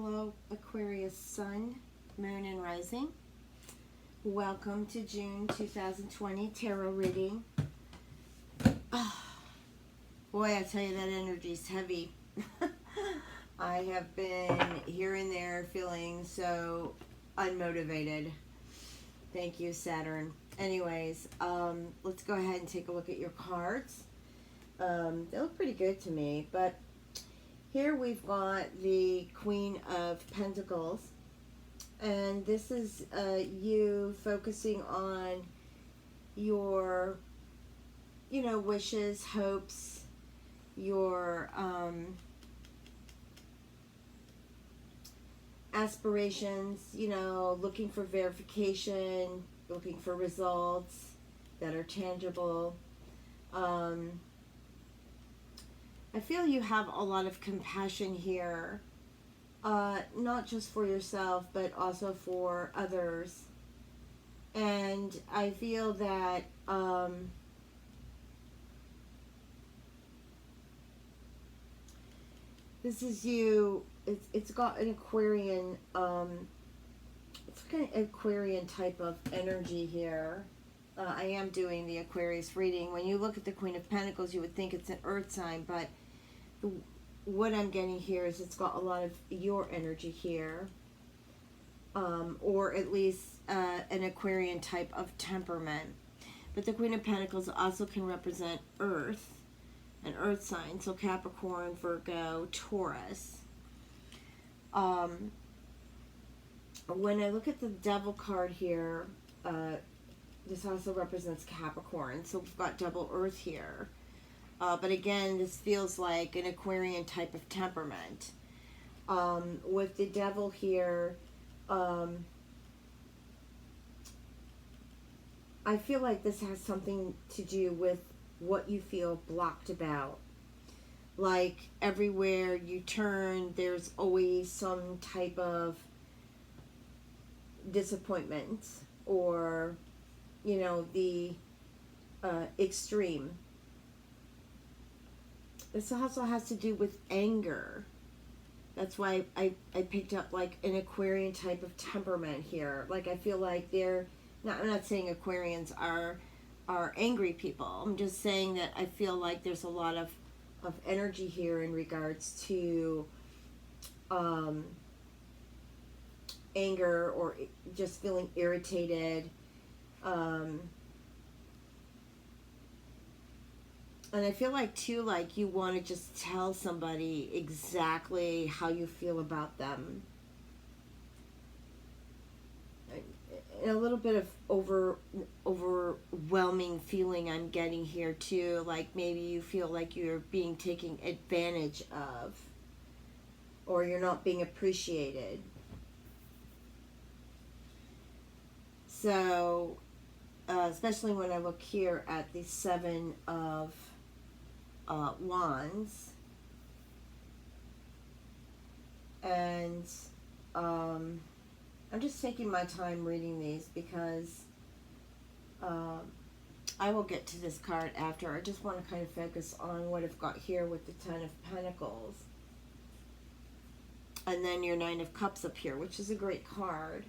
Hello, Aquarius Sun, Moon, and Rising. Welcome to June 2020 Tarot Reading. Oh, boy, I tell you, that energy's heavy. I have been here and there feeling so unmotivated. Thank you, Saturn. Anyways, let's go ahead and take a look at your cards. They look pretty good to me, but here we've got the Queen of Pentacles, and this is you focusing on your, wishes, hopes, your aspirations, looking for verification, looking for results that are tangible. I feel you have a lot of compassion here, not just for yourself, but also for others. And I feel that this is you. It's got an Aquarian, it's kind of Aquarian type of energy here. I am doing the Aquarius reading. When you look at the Queen of Pentacles, you would think it's an earth sign, but what I'm getting here is it's got a lot of your energy here, or at least an Aquarian type of temperament. But the Queen of Pentacles also can represent earth, an earth sign, so Capricorn, Virgo, Taurus. When I look at the Devil card here, this also represents Capricorn, so we've got double earth here. But again, this feels like an Aquarian type of temperament. With the Devil here, I feel like this has something to do with what you feel blocked about. Like everywhere you turn, there's always some type of disappointment or, the extreme. This also has to do with anger. That's why I picked up like an Aquarian type of temperament here. Like I feel like I'm not saying Aquarians are angry people. I'm just saying that I feel like there's a lot of energy here in regards to anger or just feeling irritated. And I feel like too, like you want to just tell somebody exactly how you feel about them. And a little bit of overwhelming feeling I'm getting here too. Like maybe you feel like you're being taken advantage of, or you're not being appreciated. So, especially when I look here at the Seven of Wands, and I'm just taking my time reading these because I will get to this card after. I just want to kind of focus on what I've got here with the Ten of Pentacles, and then your Nine of Cups up here, which is a great card.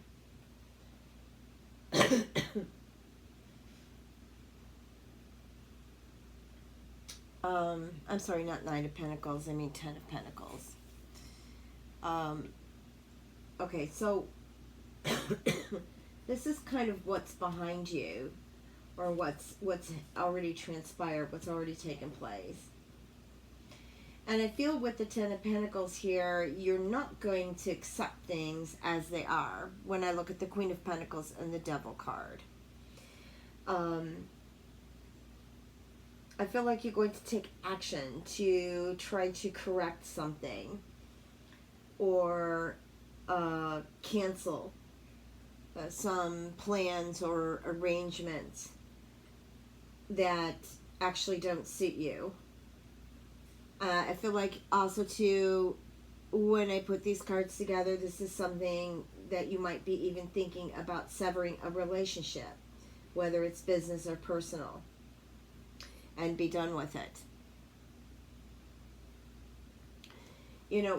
I'm sorry, not Nine of Pentacles, I mean Ten of Pentacles. Okay, so this is kind of what's behind you, or what's already transpired, what's already taken place. And I feel with the Ten of Pentacles here, you're not going to accept things as they are when I look at the Queen of Pentacles and the Devil card. I feel like you're going to take action to try to correct something or cancel some plans or arrangements that actually don't suit you. I feel like also too, when I put these cards together, this is something that you might be even thinking about severing a relationship, whether it's business or personal, and be done with it.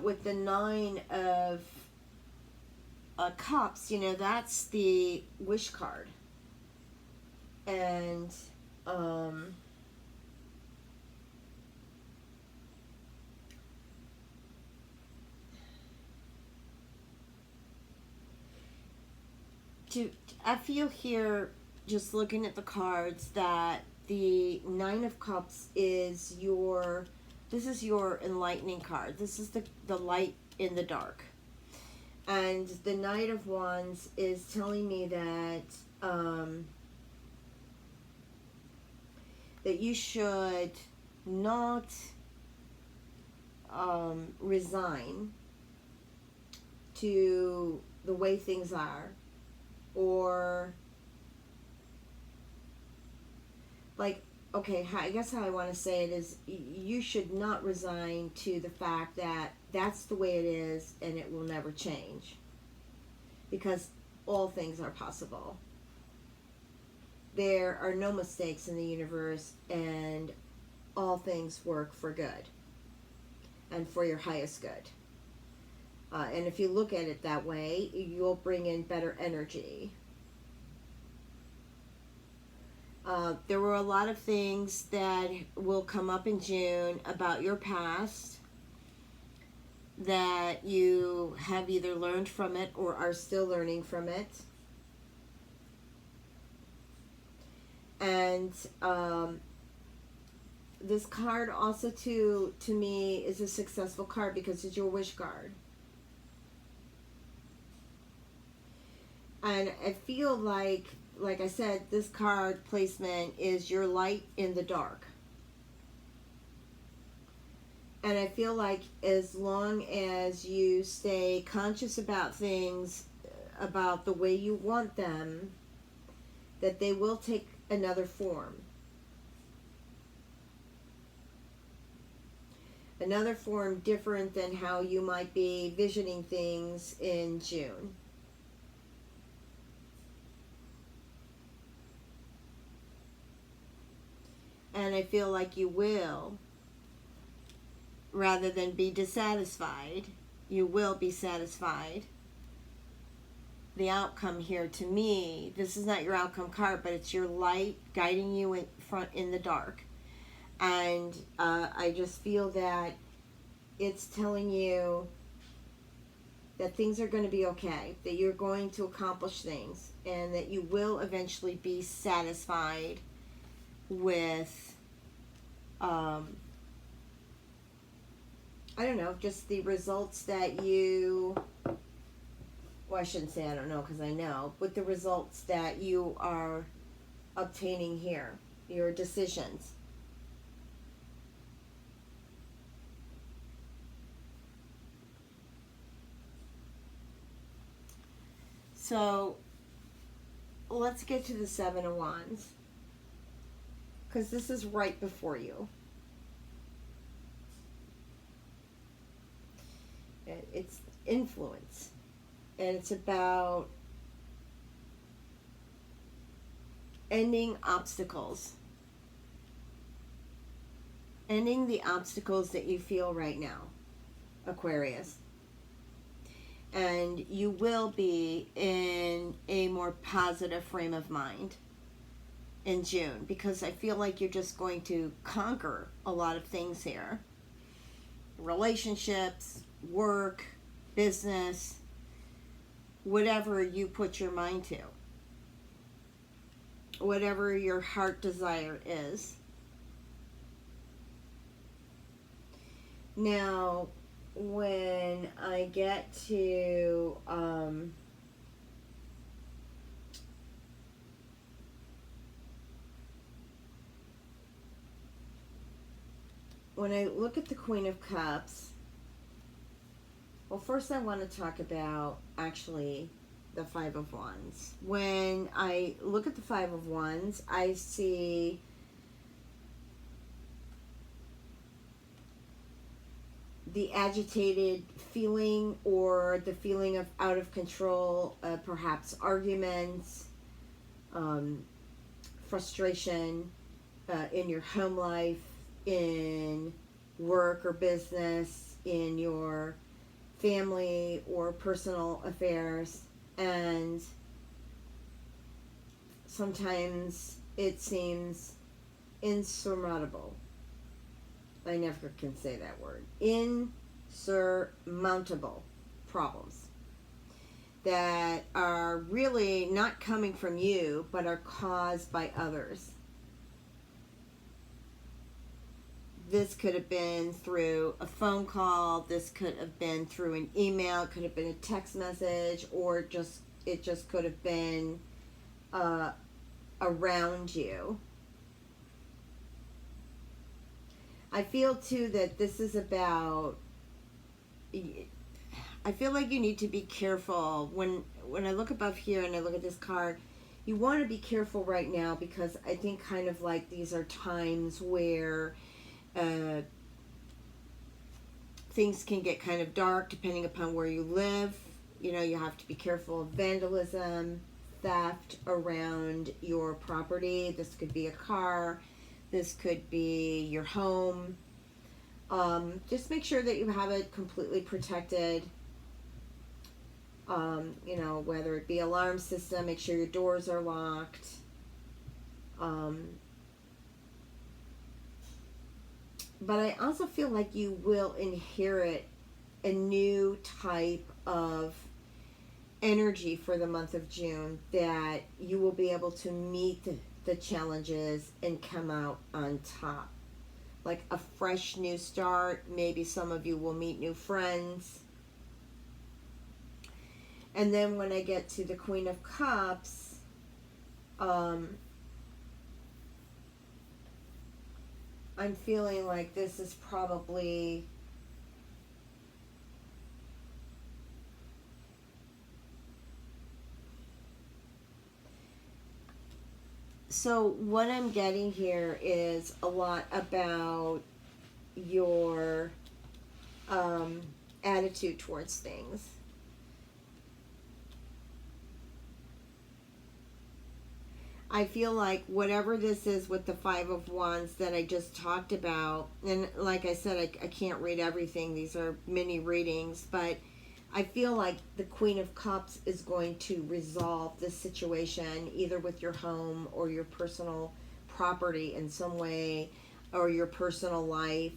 With the Nine of Cups, you know, that's the wish card. And I feel here, just looking at the cards, that the Nine of Cups is this is your enlightening card. This is the light in the dark. And the Knight of Wands is telling me that that you should not resign to the way things are, or like, okay, I guess how I want to say it is, you should not resign to the fact that that's the way it is and it will never change, because all things are possible. There are no mistakes in the universe, and all things work for good and for your highest good. And if you look at it that way, you'll bring in better energy. There were a lot of things that will come up in June about your past that you have either learned from it or are still learning from it. And this card also to me is a successful card because it's your wish card. And I feel like I said, this card placement is your light in the dark. And I feel like as long as you stay conscious about things, about the way you want them, that they will take another form. Another form different than how you might be visioning things in June. And I feel like you will, rather than be dissatisfied, you will be satisfied. The outcome here, to me, this is not your outcome card, but it's your light guiding you in the dark. And I just feel that it's telling you that things are going to be okay, that you're going to accomplish things, and that you will eventually be satisfied with I don't know, just the results that you, well, I shouldn't say I don't know because I know, but the results that you are obtaining here, your decisions. So let's get to the Seven of Wands, because this is right before you. It's influence, and it's about ending obstacles, ending the obstacles that you feel right now, Aquarius. And you will be in a more positive frame of mind in June, because I feel like you're just going to conquer a lot of things here. Relationships, work, business, whatever you put your mind to, whatever your heart desire is. Now, when I get to when I look at the Queen of Cups, well, first I want to talk about actually the Five of Wands. When I look at the Five of Wands, I see the agitated feeling, or the feeling of out of control, perhaps arguments, frustration in your home life, in work or business, in your family or personal affairs, and sometimes it seems insurmountable. I never can say that word. Insurmountable problems that are really not coming from you, but are caused by others. This could have been through a phone call, this could have been through an email, it could have been a text message, or it just could have been around you. I feel too that this is about, I feel like you need to be careful. When I look above here and I look at this card, you want to be careful right now, because I think kind of like these are times where things can get kind of dark depending upon where you live. You know, you have to be careful of vandalism, theft around your property. This could be a car. This could be your home. Just make sure that you have it completely protected. You know, whether it be alarm system, make sure your doors are locked. But I also feel like you will inherit a new type of energy for the month of June, that you will be able to meet the challenges and come out on top. Like a fresh new start. Maybe some of you will meet new friends. And then when I get to the Queen of Cups, I'm feeling like this is probably so what I'm getting here is a lot about your attitude towards things. I feel like whatever this is with the Five of Wands that I just talked about, and like I said, I can't read everything. These are mini readings, but I feel like the Queen of Cups is going to resolve this situation either with your home or your personal property in some way, or your personal life.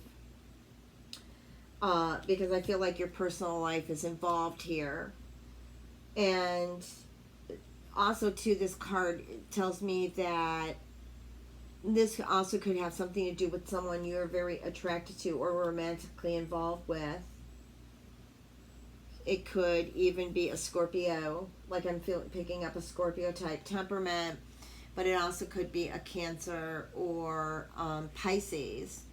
Because I feel like your personal life is involved here. And also, too, this card tells me that this also could have something to do with someone you're very attracted to or romantically involved with. It could even be a Scorpio, like I'm picking up a Scorpio type temperament, but it also could be a Cancer or Pisces.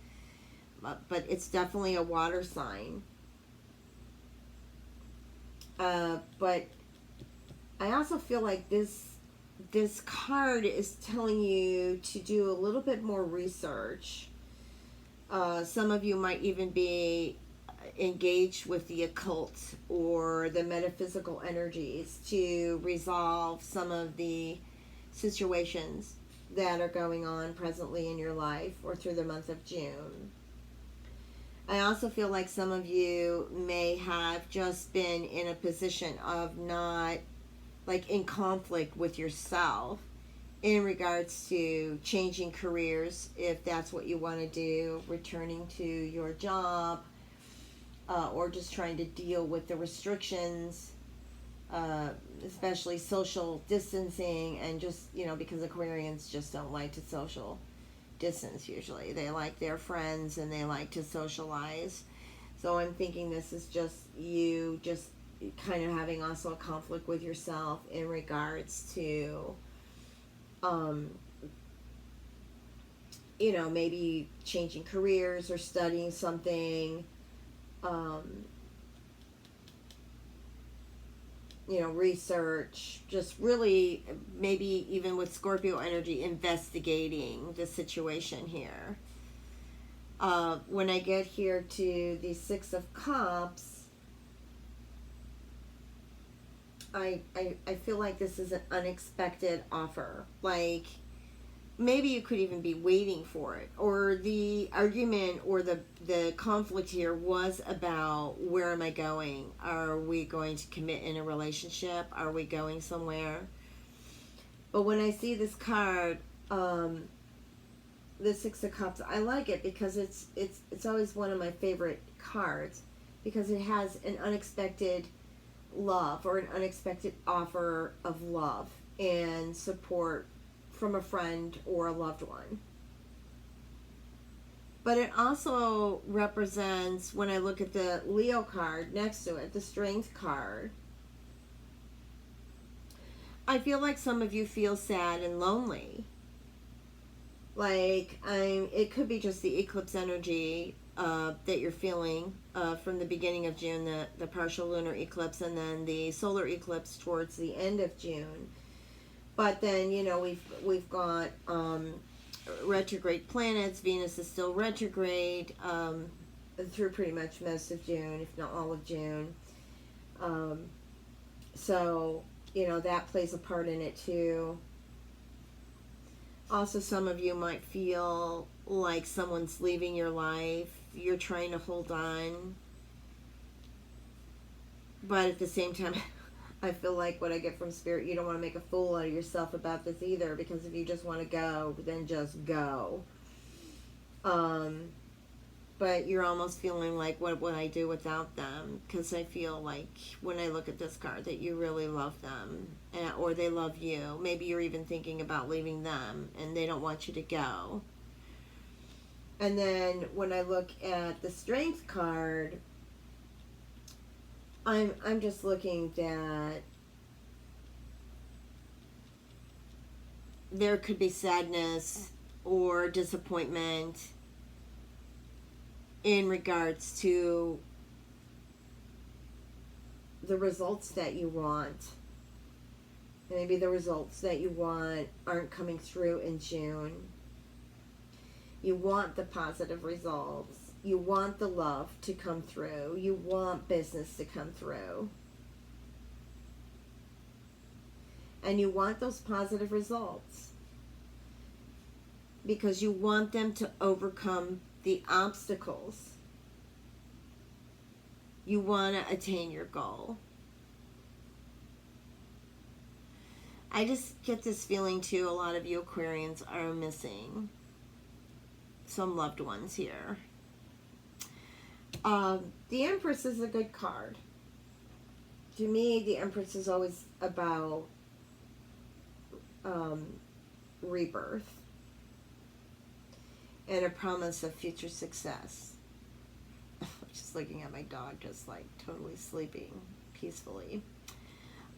But it's definitely a water sign. But I also feel like this card is telling you to do a little bit more research. Some of you might even be engaged with the occult or the metaphysical energies to resolve some of the situations that are going on presently in your life or through the month of June. I also feel like some of you may have just been in a position of not, like, in conflict with yourself in regards to changing careers, if that's what you want to do, returning to your job, or just trying to deal with the restrictions, especially social distancing, and just, you know, because Aquarians just don't like to social distance usually. They like their friends and they like to socialize. So I'm thinking this is just you just kind of having also a conflict with yourself in regards to you know, maybe changing careers or studying something, you know, research, just really maybe even with Scorpio energy investigating the situation here. When I get here to the Six of Cups, I feel like this is an unexpected offer. Like, maybe you could even be waiting for it, or the argument or the conflict here was about, where am I going? Are we going to commit in a relationship? Are we going somewhere? But when I see this card, the Six of Cups, I like it because it's always one of my favorite cards, because it has an unexpected love, or an unexpected offer of love and support from a friend or a loved one. But it also represents, when I look at the Leo card next to it, the Strength card, I feel like some of you feel sad and lonely. Like, it could be just the eclipse energy that you're feeling from the beginning of June, the partial lunar eclipse, and then the solar eclipse towards the end of June. But then, you know, we've got retrograde planets. Venus is still retrograde through pretty much most of June, if not all of June. So, you know, that plays a part in it too. Also, some of you might feel like someone's leaving your life. You're trying to hold on. But at the same time, I feel like what I get from Spirit, you don't want to make a fool out of yourself about this either, because if you just want to go, then just go. But you're almost feeling like, what would I do without them? Because I feel like, when I look at this card, that you really love them, or they love you. Maybe you're even thinking about leaving them, and they don't want you to go. And then when I look at the Strength card, I'm just looking that there could be sadness or disappointment in regards to the results that you want. Maybe the results that you want aren't coming through in June. You want the positive results. You want the love to come through. You want business to come through. And you want those positive results because you want them to overcome the obstacles. You want to attain your goal. I just get this feeling too, a lot of you Aquarians are missing some loved ones here. The Empress is a good card. To me, the Empress is always about rebirth and a promise of future success. I'm just looking at my dog just like totally sleeping peacefully.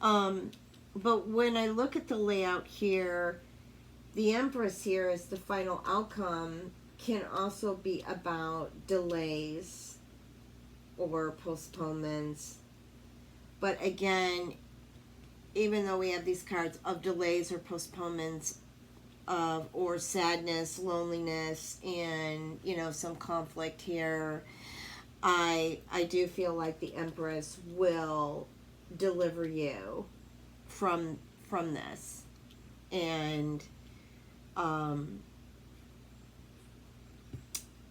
But when I look at the layout here, the Empress here is the final outcome, can also be about delays or postponements. But again, even though we have these cards of delays or postponements of, or sadness, loneliness, and, you know, some conflict here, I do feel like the Empress will deliver you from this. And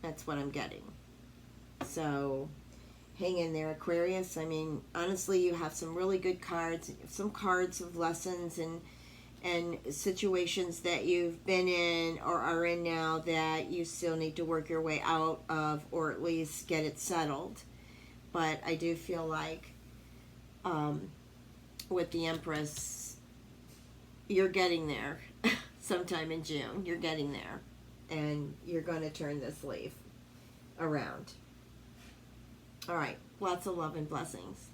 that's what I'm getting. So hang in there, Aquarius. I mean, honestly, you have some really good cards, some cards of lessons and situations that you've been in or are in now that you still need to work your way out of, or at least get it settled. But I do feel like with the Empress, you're getting there sometime in June. You're getting there, and you're going to turn this leaf around. All right, lots of love and blessings.